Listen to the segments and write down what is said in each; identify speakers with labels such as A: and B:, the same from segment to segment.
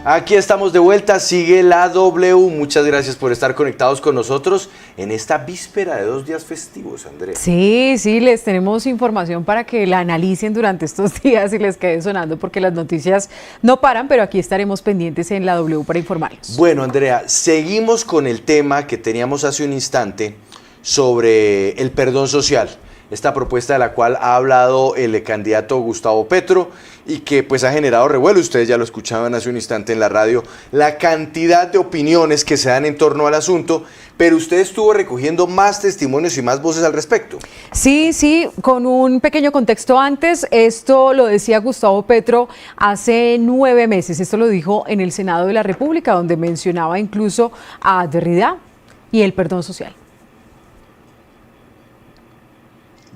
A: Aquí estamos de vuelta, sigue la W. Muchas gracias por estar conectados con nosotros en esta víspera de 2 días festivos, Andrea.
B: Sí, les tenemos información para que la analicen durante estos días y les quede sonando porque las noticias no paran, pero aquí estaremos pendientes en la W para informarlos.
A: Bueno, Andrea, seguimos con el tema que teníamos hace un instante sobre el perdón social. Esta propuesta de la cual ha hablado el candidato Gustavo Petro y que pues ha generado revuelo. Ustedes ya lo escuchaban hace un instante en la radio, la cantidad de opiniones que se dan en torno al asunto, pero usted estuvo recogiendo más testimonios y más voces al respecto.
B: Sí, con un pequeño contexto antes, esto lo decía Gustavo Petro hace 9 meses, esto lo dijo en el Senado de la República, donde mencionaba incluso a Derrida y el perdón social.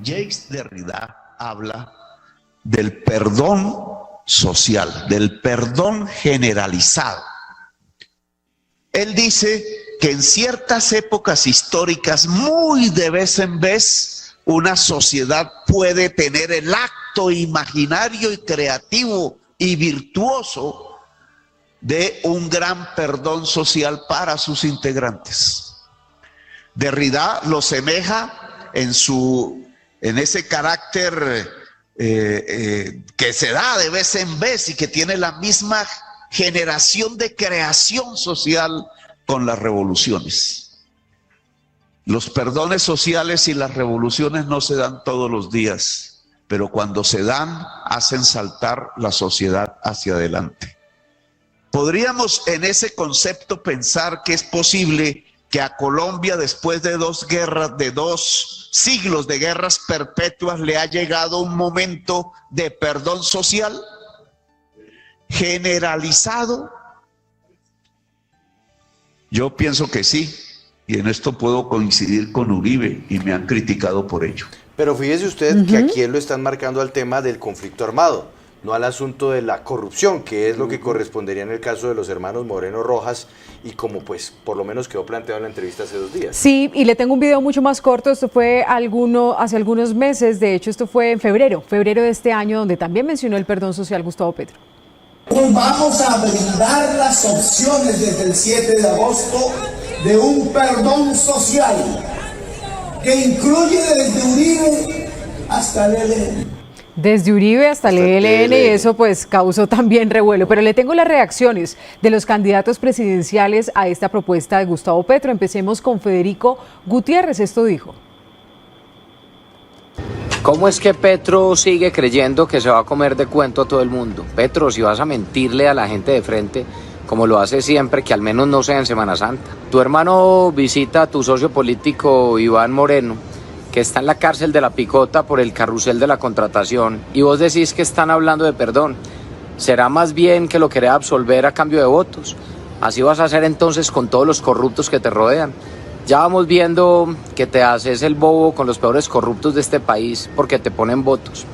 C: Jacques Derrida habla del perdón social, del perdón generalizado. Él dice que en ciertas épocas históricas, muy de vez en vez, una sociedad puede tener el acto imaginario y creativo y virtuoso de un gran perdón social para sus integrantes. Derrida lo semeja en ese carácter que se da de vez en vez y que tiene la misma generación de creación social con las revoluciones. Los perdones sociales y las revoluciones no se dan todos los días, pero cuando se dan, hacen saltar la sociedad hacia adelante. Podríamos en ese concepto pensar que es posible que a Colombia, después de 2 guerras, de 2 siglos de guerras perpetuas, le ha llegado un momento de perdón social generalizado. Yo pienso que sí, y en esto puedo coincidir con Uribe, y me han criticado por ello.
A: Pero fíjese usted que aquí lo están marcando al tema del conflicto armado, no al asunto de la corrupción, que es lo que correspondería en el caso de los hermanos Moreno Rojas, y como pues por lo menos quedó planteado en la entrevista hace 2 días.
B: Sí, y le tengo un video mucho más corto, esto fue hace algunos meses, de hecho esto fue en febrero de este año, donde también mencionó el perdón social Gustavo Petro.
D: Vamos a brindar las opciones desde el 7 de agosto de un perdón social que incluye desde Uribe hasta el ELN.
B: Desde Uribe hasta el ELN, y eso pues causó también revuelo. Pero le tengo las reacciones de los candidatos presidenciales a esta propuesta de Gustavo Petro. Empecemos con Federico Gutiérrez, esto dijo.
E: ¿Cómo es que Petro sigue creyendo que se va a comer de cuento a todo el mundo? Petro, si vas a mentirle a la gente de frente, como lo hace siempre, que al menos no sea en Semana Santa. Tu hermano visita a tu socio político Iván Moreno, que está en la cárcel de La Picota por el carrusel de la contratación, y vos decís que están hablando de perdón. ¿Será más bien que lo querés absolver a cambio de votos? Así vas a hacer entonces con todos los corruptos que te rodean. Ya vamos viendo que te haces el bobo con los peores corruptos de este país porque te ponen votos.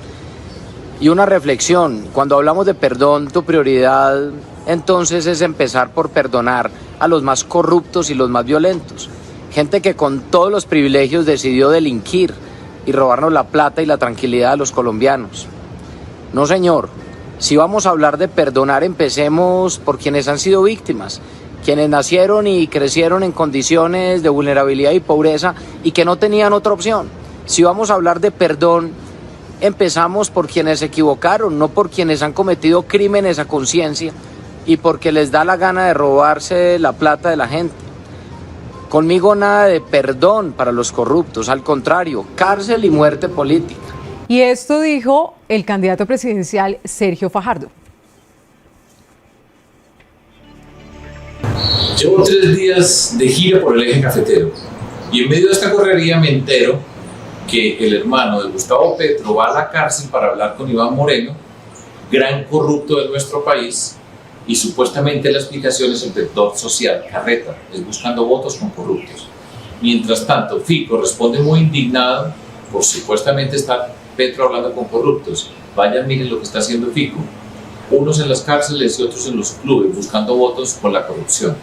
E: Y una reflexión, cuando hablamos de perdón, tu prioridad entonces es empezar por perdonar a los más corruptos y los más violentos. Gente que con todos los privilegios decidió delinquir y robarnos la plata y la tranquilidad de los colombianos. No, señor. Si vamos a hablar de perdonar, empecemos por quienes han sido víctimas, quienes nacieron y crecieron en condiciones de vulnerabilidad y pobreza y que no tenían otra opción. Si vamos a hablar de perdón, empezamos por quienes se equivocaron, no por quienes han cometido crímenes a conciencia y porque les da la gana de robarse la plata de la gente. Conmigo nada de perdón para los corruptos, al contrario, cárcel y muerte política.
B: Y esto dijo el candidato presidencial Sergio Fajardo.
F: Llevo 3 días de gira por el eje cafetero y en medio de esta correría me entero que el hermano de Gustavo Petro va a la cárcel para hablar con Iván Moreno, gran corrupto de nuestro país, y supuestamente la explicación es el perdón social, carreta, es buscando votos con corruptos. Mientras tanto, Fico responde muy indignado por supuestamente estar Petro hablando con corruptos. Vayan, miren lo que está haciendo Fico. Unos en las cárceles y otros en los clubes buscando votos con la corrupción.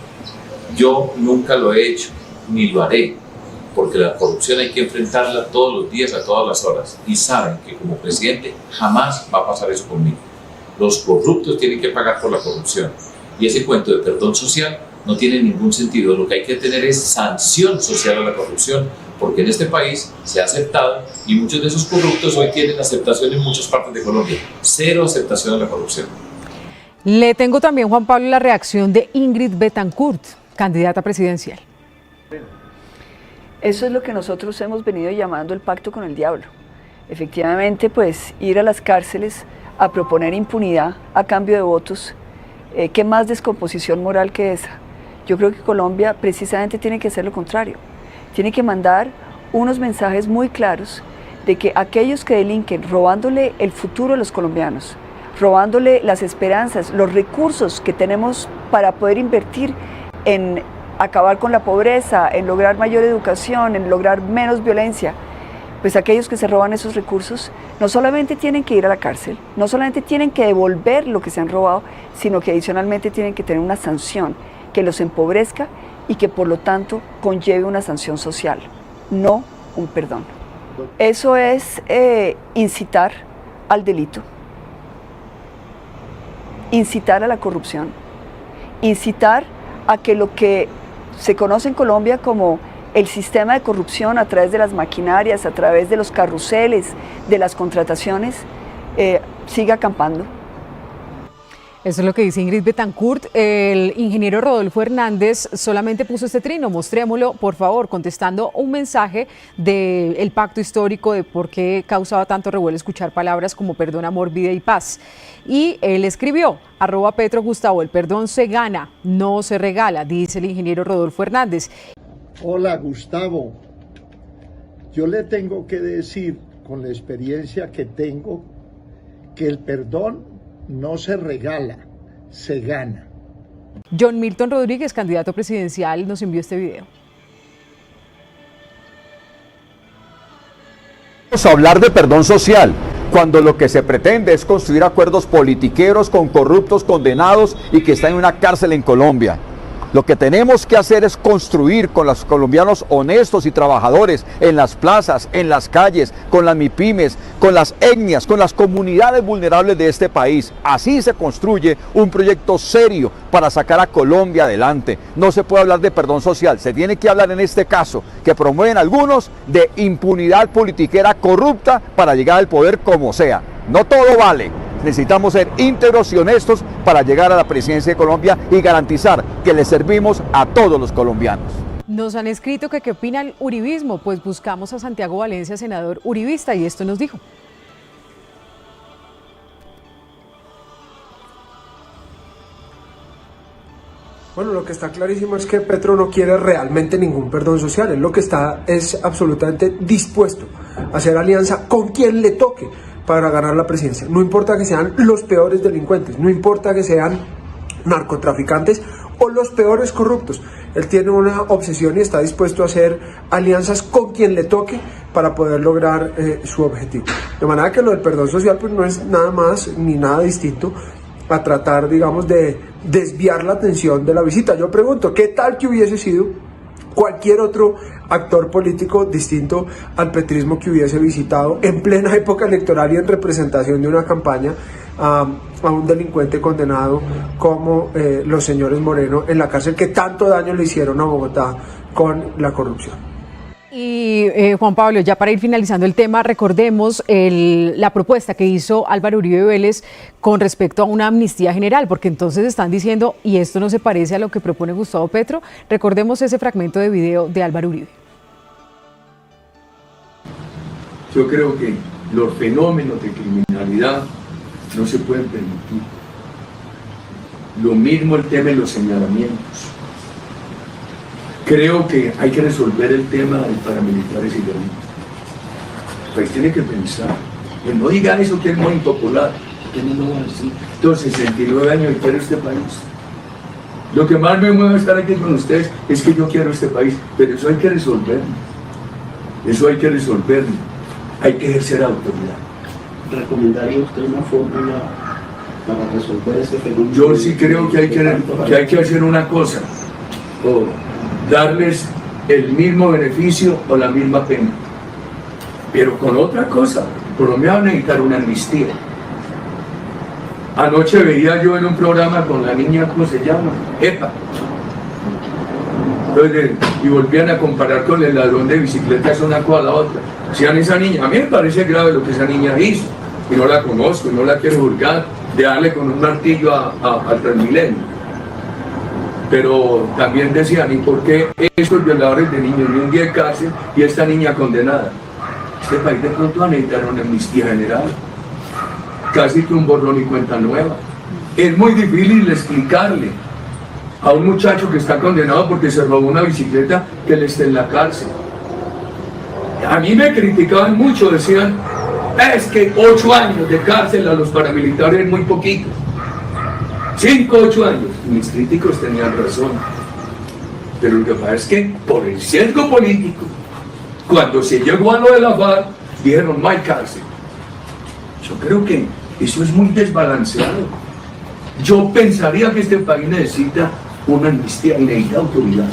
F: Yo nunca lo he hecho, ni lo haré, porque la corrupción hay que enfrentarla todos los días, a todas las horas. Y saben que como presidente jamás va a pasar eso conmigo. Los corruptos tienen que pagar por la corrupción. Y ese cuento de perdón social no tiene ningún sentido. Lo que hay que tener es sanción social a la corrupción, porque en este país se ha aceptado y muchos de esos corruptos hoy tienen aceptación en muchas partes de Colombia. Cero aceptación a la corrupción.
B: Le tengo también, Juan Pablo, la reacción de Ingrid Betancourt, candidata presidencial.
G: Eso es lo que nosotros hemos venido llamando el pacto con el diablo. Efectivamente, pues ir a las cárceles a proponer impunidad a cambio de votos, ¿qué más descomposición moral que esa? Yo creo que Colombia precisamente tiene que hacer lo contrario. Tiene que mandar unos mensajes muy claros de que aquellos que delinquen robándole el futuro a los colombianos, robándole las esperanzas, los recursos que tenemos para poder invertir en acabar con la pobreza, en lograr mayor educación, en lograr menos violencia, pues aquellos que se roban esos recursos no solamente tienen que ir a la cárcel, no solamente tienen que devolver lo que se han robado, sino que adicionalmente tienen que tener una sanción que los empobrezca y que por lo tanto conlleve una sanción social, no un perdón. Eso es incitar al delito, incitar a la corrupción, incitar a que lo que se conoce en Colombia como el sistema de corrupción a través de las maquinarias, a través de los carruseles, de las contrataciones, siga acampando.
B: Eso es lo que dice Ingrid Betancourt. El ingeniero Rodolfo Hernández solamente puso este trino, mostrémoslo, por favor, contestando un mensaje del pacto histórico, de por qué causaba tanto revuelo escuchar palabras como perdón, amor, vida y paz. Y él escribió, @PetroGustavo, el perdón se gana, no se regala, dice el ingeniero Rodolfo Hernández.
H: Hola Gustavo, yo le tengo que decir con la experiencia que tengo que el perdón no se regala, se gana.
B: John Milton Rodríguez, candidato presidencial, nos envió este video.
I: Vamos a hablar de perdón social, cuando lo que se pretende es construir acuerdos politiqueros con corruptos condenados y que están en una cárcel en Colombia. Lo que tenemos que hacer es construir con los colombianos honestos y trabajadores en las plazas, en las calles, con las MIPYMES, con las etnias, con las comunidades vulnerables de este país. Así se construye un proyecto serio para sacar a Colombia adelante. No se puede hablar de perdón social, se tiene que hablar en este caso, que promueven algunos, de impunidad politiquera corrupta para llegar al poder como sea. No todo vale. Necesitamos ser íntegros y honestos para llegar a la presidencia de Colombia y garantizar que le servimos a todos los colombianos.
B: Nos han escrito que qué opina el uribismo, pues buscamos a Santiago Valencia, senador uribista, y esto nos dijo.
J: Bueno, lo que está clarísimo es que Petro no quiere realmente ningún perdón social. Él lo que está es absolutamente dispuesto a hacer alianza con quien le toque para ganar la presidencia. No importa que sean los peores delincuentes, no importa que sean narcotraficantes o los peores corruptos. Él tiene una obsesión y está dispuesto a hacer alianzas con quien le toque para poder lograr su objetivo. De manera que lo del perdón social pues no es nada más ni nada distinto a tratar, digamos, de desviar la atención de la visita. Yo pregunto, ¿qué tal que hubiese sido cualquier otro actor político distinto al petrismo que hubiese visitado en plena época electoral y en representación de una campaña a un delincuente condenado como los señores Moreno en la cárcel, que tanto daño le hicieron a Bogotá con la corrupción?
B: Y Juan Pablo, ya para ir finalizando el tema, recordemos la propuesta que hizo Álvaro Uribe Vélez con respecto a una amnistía general, porque entonces están diciendo, y esto no se parece a lo que propone Gustavo Petro. Recordemos ese fragmento de video de Álvaro Uribe.
K: Yo creo que los fenómenos de criminalidad no se pueden permitir. Lo mismo el tema de los señalamientos. Creo que hay que resolver el tema de paramilitares y delitos. El país tiene que pensar. Que no digan eso que es muy impopular. Que no lo van a decir. Entonces, 69 años y quiero este país. Lo que más me mueve estar aquí con ustedes es que yo quiero este país. Pero eso hay que resolverlo. Eso hay que resolverlo. Hay que ejercer autoridad.
L: ¿Recomendaría usted una fórmula para resolver este fenómeno?
K: Yo sí creo que hay que hacer una cosa. O darles el mismo beneficio o la misma pena. Pero con otra cosa, Colombia va a necesitar una amnistía. Anoche veía yo en un programa con la niña, ¿cómo se llama? Epa. Entonces, y volvían a comparar con el ladrón de bicicletas una cosa a la otra. Decían, esa niña, a mí me parece grave lo que esa niña hizo, y no la conozco, y no la quiero juzgar, de darle con un martillo al Transmilenio. Pero también decían, ¿y por qué estos violadores de niños ni un día de cárcel y esta niña condenada? Este país de pronto va a necesitar una amnistía general, casi que un borrón y cuenta nueva. Es muy difícil explicarle a un muchacho que está condenado porque se robó una bicicleta que él esté en la cárcel. A mí me criticaban mucho, decían, es que 8 años de cárcel a los paramilitares es muy poquito. 5, 8 años. Y mis críticos tenían razón. Pero lo que pasa es que por el sesgo político, cuando se llegó a lo de la FARC, dijeron no hay cárcel. Yo creo que eso es muy desbalanceado. Yo pensaría que este país necesita una amnistía y necesita autoridad.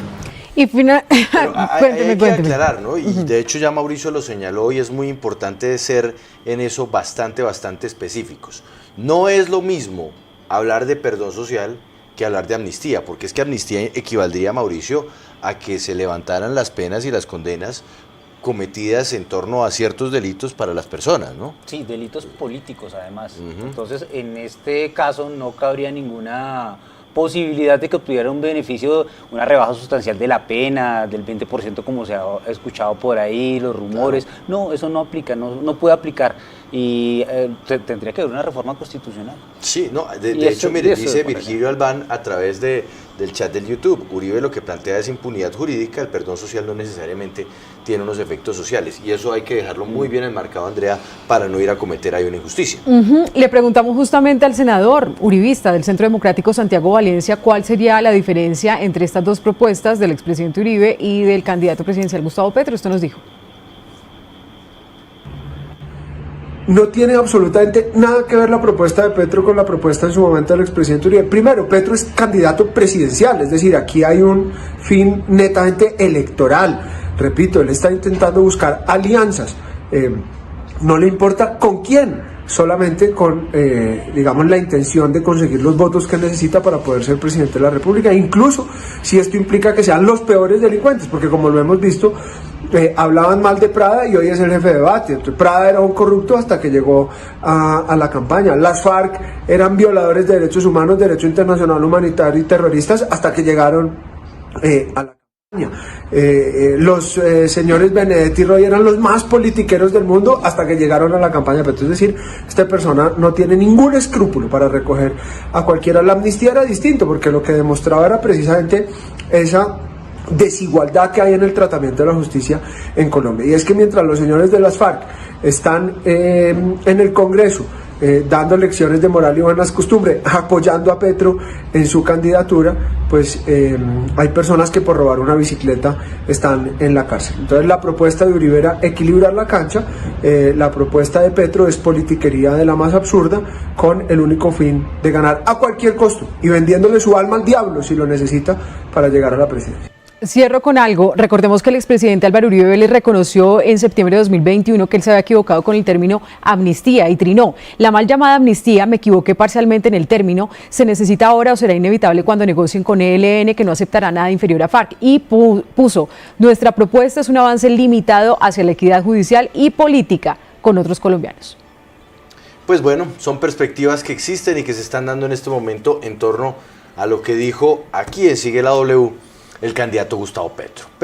B: Y
A: hay que aclarar, ¿no? Y de hecho ya Mauricio lo señaló y es muy importante ser en eso bastante específicos. No es lo mismo hablar de perdón social que hablar de amnistía, porque es que amnistía equivaldría, Mauricio, a que se levantaran las penas y las condenas cometidas en torno a ciertos delitos para las personas, ¿no?
M: Sí, delitos políticos además. Entonces, en este caso no cabría ninguna posibilidad de que obtuviera un beneficio, una rebaja sustancial de la pena, del 20% como se ha escuchado por ahí, los rumores. Claro. No, eso no aplica, no puede aplicar y tendría que haber una reforma constitucional.
A: Sí, no, de hecho, mire, dice Virgilio Albán a través del chat del YouTube, Uribe lo que plantea es impunidad jurídica, el perdón social no necesariamente tiene unos efectos sociales y eso hay que dejarlo muy bien enmarcado, Andrea, para no ir a cometer ahí una injusticia.
B: Le preguntamos justamente al senador uribista del Centro Democrático Santiago Valencia cuál sería la diferencia entre estas dos propuestas del expresidente Uribe y del candidato presidencial Gustavo Petro. Esto nos dijo.
J: No tiene absolutamente nada que ver la propuesta de Petro con la propuesta en su momento del expresidente Uribe. Primero, Petro es candidato presidencial, es decir, aquí hay un fin netamente electoral. Repito, él está intentando buscar alianzas. No le importa con quién, solamente con, digamos, la intención de conseguir los votos que necesita para poder ser presidente de la República, incluso si esto implica que sean los peores delincuentes, porque como lo hemos visto, hablaban mal de Prada y hoy es el jefe de debate. Entonces, Prada era un corrupto hasta que llegó a la campaña. Las FARC eran violadores de derechos humanos, derecho internacional humanitario y terroristas hasta que llegaron a la campaña. Los señores Benedetti y Roy eran los más politiqueros del mundo hasta que llegaron a la campaña. Pero es decir, esta persona no tiene ningún escrúpulo para recoger a cualquiera. La amnistía era distinto porque lo que demostraba era precisamente esa desigualdad que hay en el tratamiento de la justicia en Colombia. Y es que mientras los señores de las FARC están en el Congreso dando lecciones de moral y buenas costumbres, apoyando a Petro en su candidatura, pues hay personas que por robar una bicicleta están en la cárcel. Entonces la propuesta de Uribe era equilibrar la cancha, la propuesta de Petro es politiquería de la más absurda, con el único fin de ganar a cualquier costo y vendiéndole su alma al diablo si lo necesita para llegar a la presidencia.
B: Cierro con algo. Recordemos que el expresidente Álvaro Uribe le reconoció en septiembre de 2021 que él se había equivocado con el término amnistía y trinó. La mal llamada amnistía, me equivoqué parcialmente en el término, se necesita ahora o será inevitable cuando negocien con ELN, que no aceptará nada inferior a FARC. Y puso, nuestra propuesta es un avance limitado hacia la equidad judicial y política con otros colombianos.
A: Pues bueno, son perspectivas que existen y que se están dando en este momento en torno a lo que dijo aquí en Sigue la W el candidato Gustavo Petro.